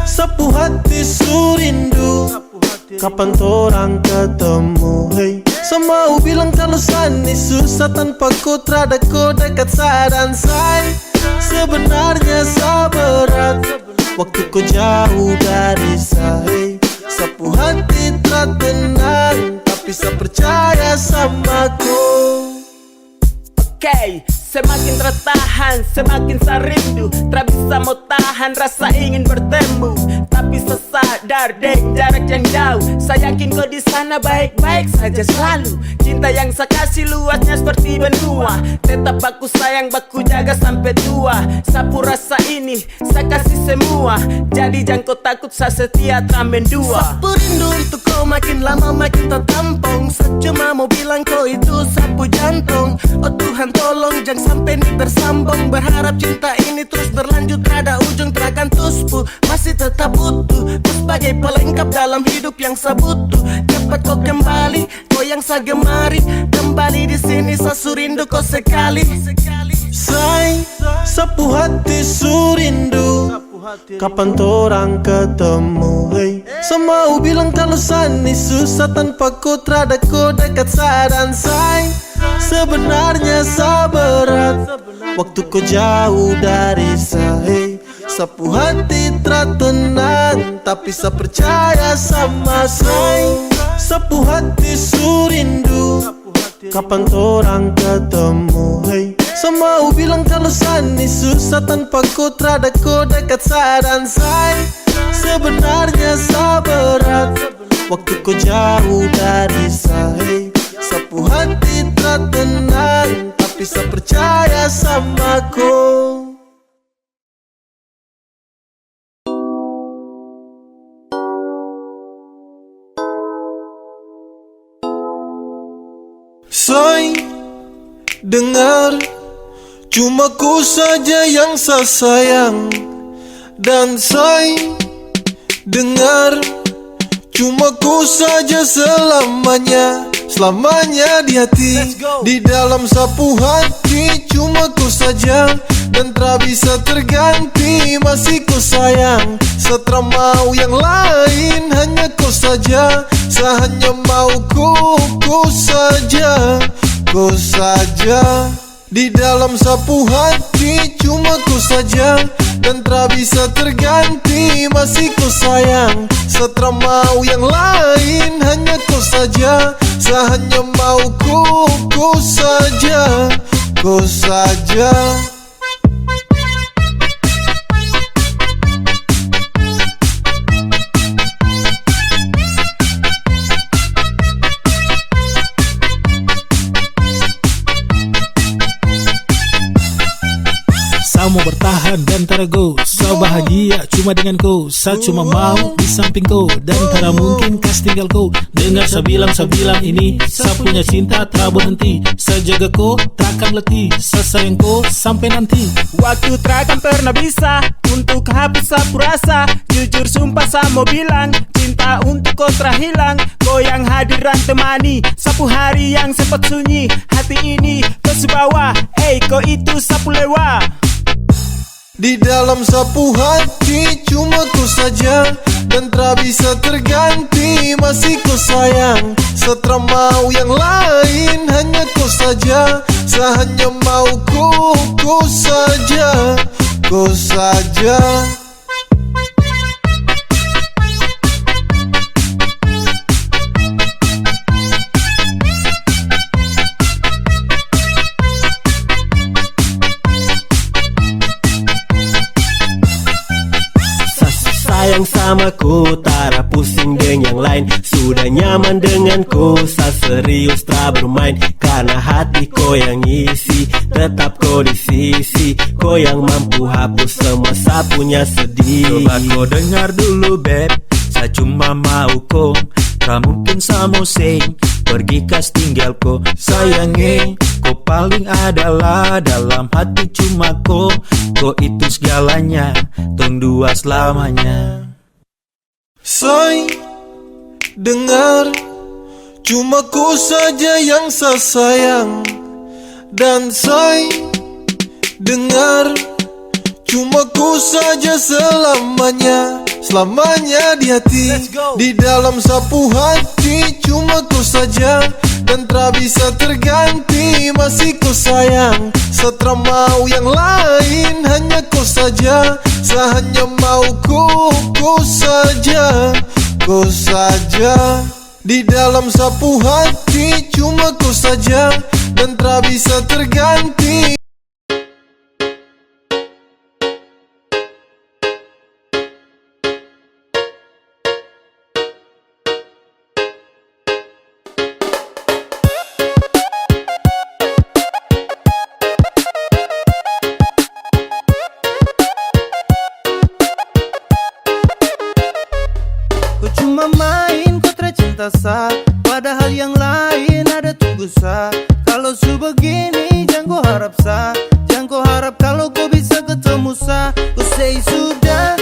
Sapu hati surindu, kapan torang ketemu, hey. Semau bilang kalau sani susah tanpa ku terada ku dekat saya dan saya. Sebenarnya saya berat waktu ku jauh dari saya, hey. Sapu hati tak tenang tapi saya percaya sama ku. Okay, semakin tertahan, semakin saya rindu. Tak bisa mau tahan rasa ingin bertemu. Tapi saya sadar dek jarak yang jauh. Saya yakin kau di sana baik-baik saja selalu. Cinta yang saya kasih luasnya seperti benua. Tetap baku sayang, baku jaga sampai tua. Sapu rasa ini, saya kasih semua. Jadi jangan kau takut, saya setia tramen dua. Sapu rindu untuk kau makin lama makin tertampung. Saya cuma mau bilang kau itu sapu jantung. Oh Tuhan tolong jangan sampai ini bersambung. Berharap cinta ini terus berlanjut, ada ujung terakan tuspu. Masih tetap utuh, kau sebagai pelengkap dalam hidup yang saya butuh. Cepat kau kembali, kau yang saya gemari. Kembali di sini saya surindu kau sekali. Sapu hati surindu, kapan torang ketemu, hey. Semau bilang kalau sani susah tanpa ku terada ku dekat saya dan saya. Sebenarnya saya berat waktu ku jauh dari saya, hey. Sapu hati tak tenang tapi saya percaya sama saya. Sapu hati surindu, kapan torang ketemu, hey. Semau bilang kalau sani susah tanpa ku terada ku dekat saya dan saya. Sebenarnya saya berat waktu ku jauh dari saya, hey. Sapu hati tak tenang tapi saya percaya sama ku. Say, dengar, cuma ku saja yang saya sayang. Dan say, dengar, cuma ku saja selamanya. Selamanya di hati, di dalam sapu hati. Cuma ku saja dan tak bisa terganti. Masih ku sayang, setra mau yang lain. Hanya ku saja, saya hanya mau ku saja. Ku saja, Di dalam sapu hati cuma ku saja, dan tak bisa terganti, masih ku sayang. Setelah mau yang lain hanya ku saja, hanya mau ku saja, ku saja. Saya mau bertahan dan terago, saya bahagia cuma dengan kau. Saya cuma mau di samping kau, dan tak mungkin kas tinggal kau. Dengar saya bilang ini, saya punya cinta tak berhenti. Saya jaga kau, takkan letih, saya sayang kau sampai nanti. Waktu takkan pernah bisa untuk hapus sapu rasa. Jujur sumpah saya mau bilang, cinta untuk kau telah hilang. Kau yang hadiran temani sapu hari yang sempat sunyi. Hati ini kau sebawa, kau itu sapu lewa. Di dalam sapu hati cuma ku saja, dan tak bisa terganti, masih ku sayang. Setelah mau yang lain hanya ku saja, hanya mau ku saja, ku saja. Sayang sama ku, tak pusing dengan yang lain. Sudah nyaman denganku, saya serius tak bermain. Karena hati kau yang isi, tetap kau di sisi. Kau yang mampu hapus semua saya punya sedih. Coba kau dengar dulu beb, saya cuma mau kau. Tak mungkin saya mau sing, pergi kas tinggal kau. Sayangnya kau paling adalah dalam hati cuma kau. Kau itu segalanya, tong dua selamanya. Say, dengar, cuma ku saja yang saya sayang. Dan say, dengar, cuma ku saja selamanya. Selamanya di hati, di dalam sapu hati cuma ku saja, dan tak bisa terganti, masih ku sayang. Setelah mau yang lain hanya ku saja, hanya mau ku saja, ku saja. Di dalam sapu hati cuma ku saja, dan tak bisa terganti. Padahal yang lain ada tunggu sa. Kalau su begini jangan kau harap sa, jangan kau harap kalau kau bisa ketemu sa. Ku say sudah,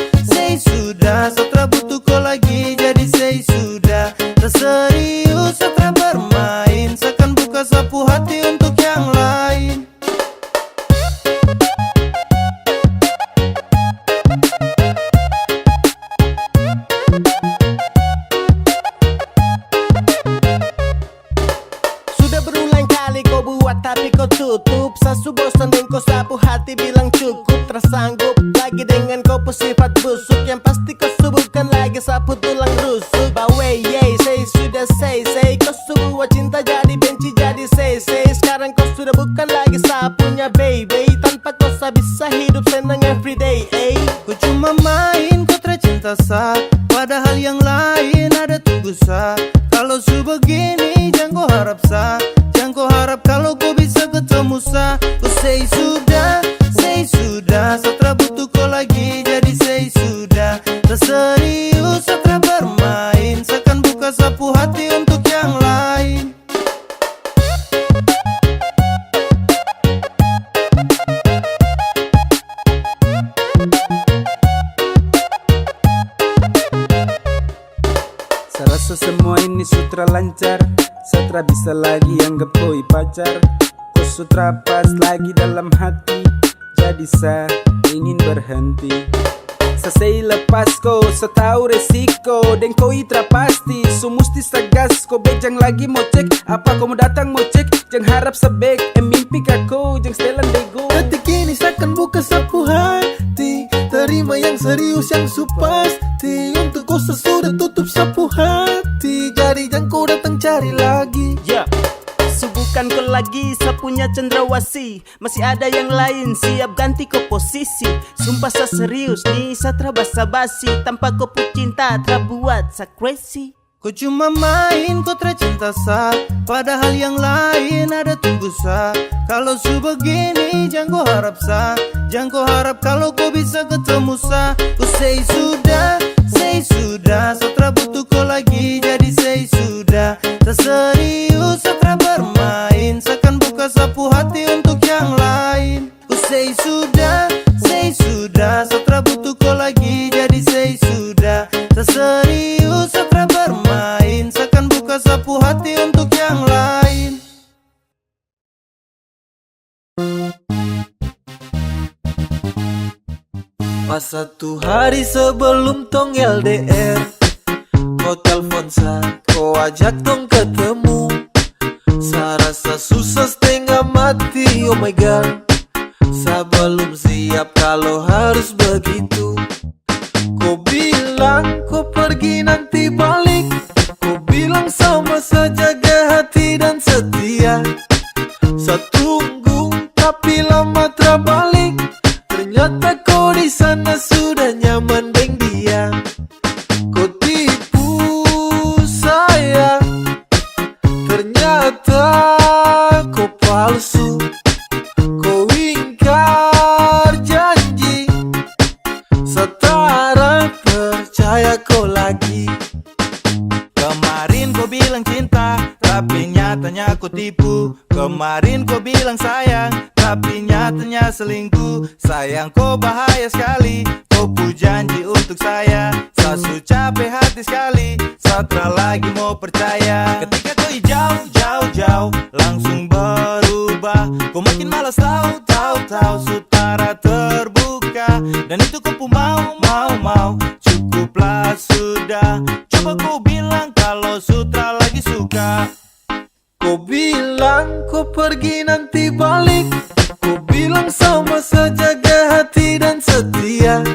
setelah butuh kau lagi. Jadi say sudah, tak serius setelah bermain. Seakan buka sapu hati untuk yang lain. Tapi kau tutup, sasu bosan dan kau sapu hati bilang cukup. Tersanggup lagi dengan kau sifat busuk, yang pasti kau subuhkan lagi sapu tulang rusuk. Bawe say sudah say kau sebuah cinta jadi benci jadi say. Sekarang kau sudah bukan lagi sapunya baby, tanpa kau bisa hidup senang everyday. Ku cuma main, kau tercinta sa. Padahal yang lain ada tunggu sa. Kalau su begini jangan kau harap sa, jangan kau harap kalau kau bisa ketemu sa. Ku say sudah, setelah butuh kau lagi. Jadi say sudah, tak serius setelah bermain. Seakan buka sapu hati untuk yang lain. Saya rasa semua ini sutra lancar, setelah bisa lagi anggap koi pacar. Kau sutra pas lagi dalam hati, jadi saya ingin berhenti. Sasei lepas ko, sa tahu resiko dan kau itra pasti, so musti sagas ko. Bejang lagi mau cek, apa kau mau datang mau cek. Jang harap sebek, mimpi kako, jang setelan bego. Detik ini seakan buka sapu hati, terima yang serius yang su pasti. Untuk kau sesudah tutup sapu hati, jadi jangan kau datang cari lagi. Subukan kau lagi, sapunya cendrawasih. Masih ada yang lain, siap ganti kau posisi. Sumpah sa serius nih, sa tra basa-basi. Tanpa kau pun cinta, tra buat sa crazy. Kau cuma main, kau tra cinta sa. Padahal yang lain ada tunggu sa. Kalau su begini, jangan kau harap sa. Jangan kau harap kalau kau bisa ketemu sa. Kau say sudah, sa tra butuh kau lagi. Jadi say sudah, tak serius sa tra bermain. Seakan buka sapu hati untuk yang lain. Kau say sudah, sa tra butuh kau lagi. Jadi say sudah, tak serius sa tra bermain. Seakan buka sapu hati untuk yang lain. Pas satu hari sebelum tong LDR, kau telpon sa, kau ajak tong ketemu. Sa rasa susah setengah mati, oh my god. Sa belum siap kalau harus begitu. Kau bilang kau pergi nanti balik, kau bilang sama saja jaga hati dan setia. Sa tunggu tapi lama terbalik, ternyata kau di sana sudah nyaman deng dia. Kau tipu saya, ternyata kau palsu. Kau ingkar janji, setara percaya kau lagi. Kemarin kau bilang cinta, tapi nyatanya kau tipu. Kemarin kau bilang sayang, tapi nyatanya selingkuh. Sayang kau bahaya sekali, kau pu janji untuk saya. Saya su capek hati sekali, saya tak lagi mau percaya. Ketika kau jauh, langsung berubah. Kau makin malas tahu, sutara terbuka. Dan itu kau pu mau, cukuplah sudah. Coba kau bilang kalau sutra lagi suka. Kau bilang kau pergi nanti balik, kau bilang sama saja jaga hati dan setia.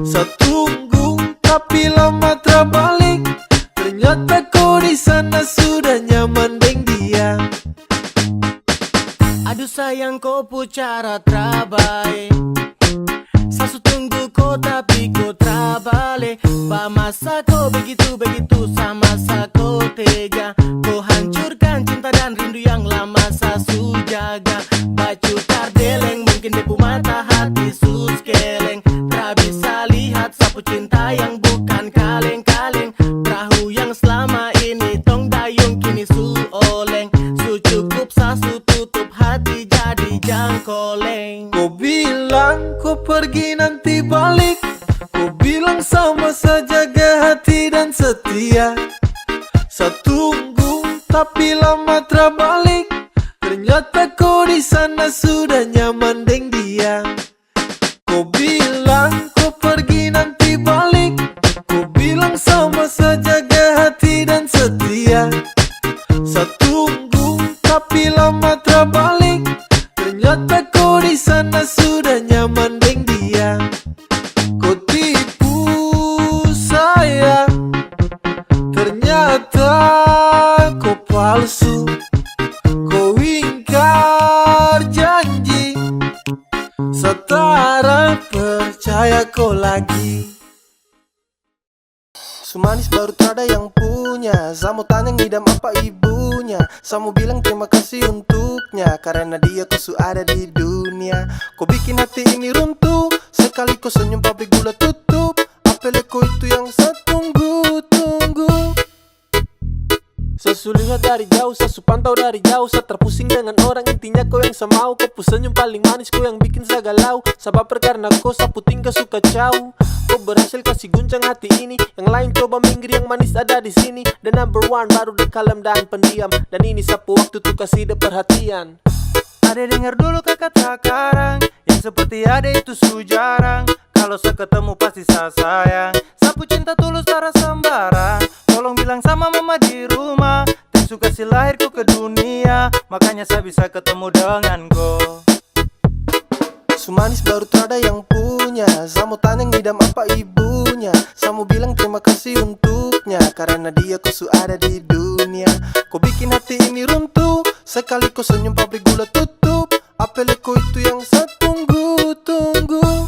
Sa tunggu tapi lama terbalik, ternyata kau di sana sudah nyaman deng dia. Aduh sayang kau pu cara terbaik. Sasu tunggu kau tapi kau terbalik. Ba masa kau begitu sama sa kau tega. Kau hancurkan cinta dan rindu yang lama sasu jaga. Baju tardeleng mungkin depu mata hati sus keleng. Tra bisa lihat sapu cinta yang bukan kaleng-kaleng. Perahu yang selama ini tong dayung kini su oleng. Su cukup sasu tutup hati jadi jangkoleng. Kau bilang kau pergi nanti balik, kau bilang sama saja jaga hati dan setia. Sa tunggu tapi lama terbalik, ternyata kau di sana sudah nyaman deng dia. Kau bilang kau pergi nanti balik, kau bilang sama saja jaga hati dan setia. Sa tunggu tapi lama terbalik, ternyata kau di sana sudah nyaman deng dia. Kau tipu saya, ternyata kau palsu. Kau ingkar janji, setara percaya kau lagi. Sumanis baru terada yang punya. Saya mau tanya ngidam apa ibunya. Saya mau bilang terima kasih untuknya, karena dia kau su ada di dunia. Kau bikin hati ini runtuh, sekali kau senyum pabrik gula tutup. Apele kau itu yang saya tunggu. Sesu lihat dari jauh, sesu pantau dari jauh. Saya terpusing dengan orang, intinya kau yang saya mau. Kau pu senyum paling manis, kau yang bikin saya galau. Sebab karena kau sapu tinggal suka jauh. Kau berhasil kasih guncang hati ini. Yang lain coba minggir, yang manis ada di sini. The number one baru di kalem dan pendiam. Dan ini sapu waktu tuh kasih de perhatian. Ada dengar dulu kata karang, yang seperti ada itu su jarang. Kalau saya ketemu pasti saya sayang. Sapu cinta tulus tara sembarang. Tolong bilang sama mama di rumah, Tesu kasih lahirku ke dunia, makanya saya bisa ketemu dengan kau. Sumanis baru terada yang punya. Samu tanya ngidam apa ibunya. Samu bilang terima kasih untuknya, karena dia ku ada di dunia. Kau bikin hati ini runtuh, sekali kau senyum pabrik gula tutup. Apel kau itu yang saya tunggu-tunggu.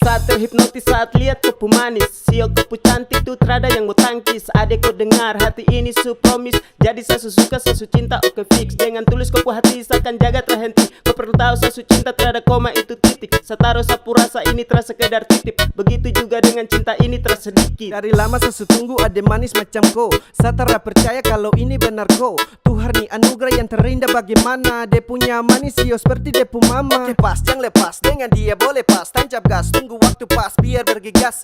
Saat terhipnotis saat lihat kopu manis, sio kopu cantik tuh terada yang mau tangkis. Adek kau dengar hati ini su promise, jadi saya suka saya su cinta oke fix. Dengan tulus kopu hati saya akan jaga terhenti. Kau perlu tahu saya su cinta terada koma itu titik. Saya taruh sapu rasa ini terasa sekedar titip. Begitu juga dengan cinta ini terasa sedikit. Dari lama saya su tunggu ade manis macam kau. Saya tak percaya kalau ini benar kau. Tuhan nih anugerah yang terindah bagaimana. Dia punya manis sio seperti dia pu mama. Oke pas jangan lepas, dengan dia boleh pas. Tancap gas tunggu waktu pas biar bergegas.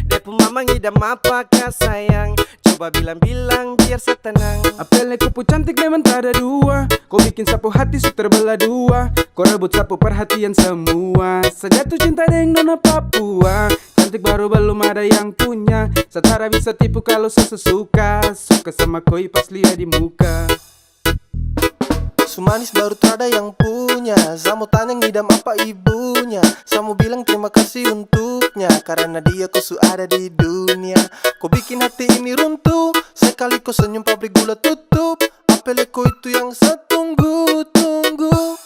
Dia pu mama ngidam apakah sayang. Coba bilang-bilang biar saya tenang. Apelnya kupu cantik memang tak ada dua. Kau bikin sapu hati su terbelah dua. Kau rebut sapu perhatian semua. Saya jatuh cinta dengan nona Papua. Cantik baru belum ada yang punya. Setara bisa tipu kalau saya suka. Suka sama koi pas lihat di muka. Sumanis baru terada yang punya. Samu tanya ngidam apa ibunya. Samu bilang terima kasih untuknya, karena dia ku ada di dunia. Kau bikin hati ini runtuh, sekali kau senyum pabrik gula tutup. Apel kau itu yang saya tunggu-tunggu.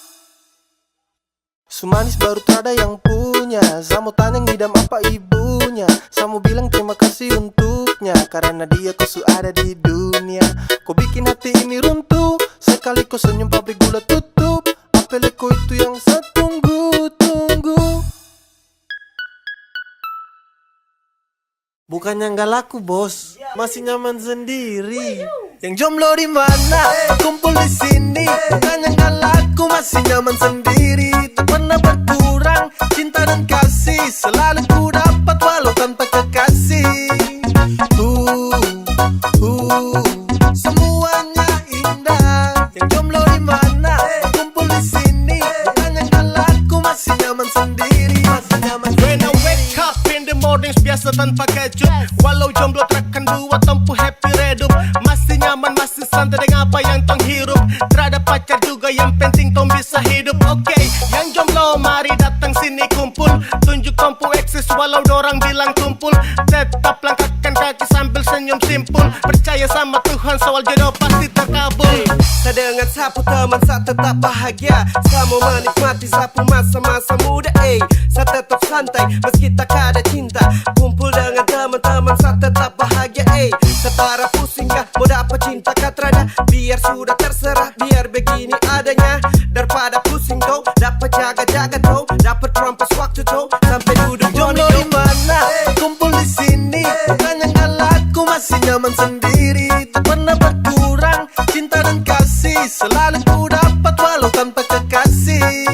Sumanis baru terada yang punya. Samu tanya ngidam apa ibunya. Samu bilang terima kasih untuknya, karena dia ku ada di dunia. Kau bikin hati ini runtuh, sekali kau senyum pabrik gula tutup. Apel kau itu yang saya tunggu-tunggu. Bukannya nggak laku bos, masih nyaman sendiri. Yang jomblo di mana? Kumpul di sini. Bukannya nggak laku, masih nyaman sendiri. Tak pernah berkurang cinta dan kasih, selalu ku dapat walau tanpa kekasih. Semuanya indah. Yang jomblo di mana? Kumpul di sini. Bukannya nggak laku, masih nyaman sendiri. Masih nyaman sendiri. When I wake up in the mornings biasa tanpa kecut. Walau jomblo terakan dua tempuh happy redup. Masih nyaman, masih santai dengan apa yang tong hirup. Terhadap pacar juga yang penting tong bisa hidup. Oke, yang jomblo mari datang sini kumpul. Tunjuk kompu eksis walau dorang bilang tumpul. Tetap langkahkan kaki sambil senyum simpul. Percaya sama Tuhan soal jodoh pasti terkabul. Saya dengan sapu teman saya tetap bahagia. Saya mau menikmati sapu masa-masa muda. Saya tetap santai meski tak ada cinta. Kumpul dengan teman-teman saya tetap bahagia. Setara pusing kah mau dapat cinta katrada. Biar sudah terserah, biar begini adanya. Daripada pusing tau, dapat jaga-jaga tau. Dapat rampas waktu tau, sampai duduk jomblo di mana? Kumpul di sini. Bukannya nggak laku, masih nyaman sendiri. Tak pernah berkurang cinta dan kasih, selalu ku dapat walau tanpa kekasih.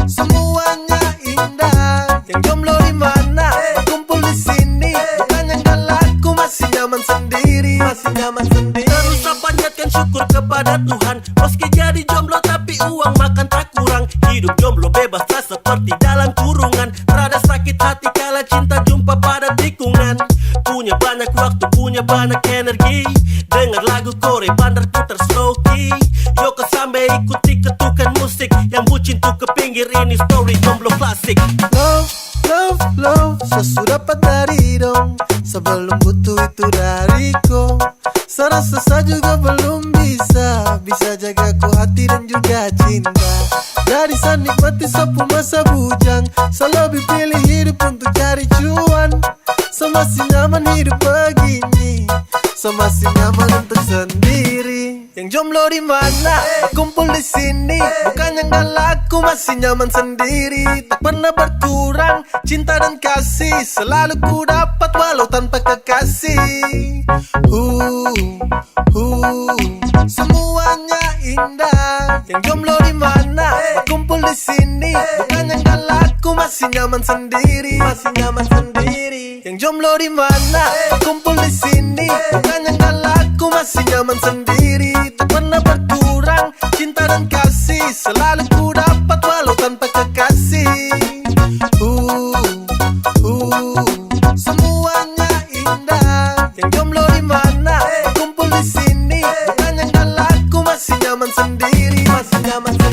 Semuanya indah. Yang jomblo di mana? Kumpul di sini. Bukannya nggak laku, masih nyaman sendiri. Masih nyaman sendiri. Terus saya panjatkan syukur kepada Tuhan. Meski jadi jomblo tapi uang makan tak kurang. Hidup jomblo bebas tak seperti dalam kurungan. Rada sakit hati kala cinta jumpa pada tikungan. Punya banyak waktu, punya banyak energi. Dengar lagu Korea bandar putar slow key. Yoko sampai ikuti ketukan musik. Yang bucin tuh ke pinggir, ini story jomblo klasik. Love, love, love, sesudah dapat dari dong. Sebelum butuh itu dariku. Serasa saya juga belum bisa jaga ku hati dan juga cinta. Jadi saya nikmati sapu masa bujang. Saya lebih pilih hidup untuk cari cuan. Saya masih nyaman hidup begini. Saya masih nyaman untuk sendiri. Yang jomblo di mana? Kumpul di sini. Bukannya nggak laku, masih nyaman sendiri. Tak pernah berkurang cinta dan kasih, selalu ku dapat walau tanpa kekasih. Semuanya indah. Yang jomblo di mana? Kumpul di sini. Bukannya nggak laku, masih nyaman sendiri. Masih nyaman sendiri. Yang jomblo di mana? Kumpul di sini. Bukannya nggak laku, masih nyaman sendiri. Tak pernah berkurang cinta dan kasih, selalu ku dapat nyaman sendiri, masih nyaman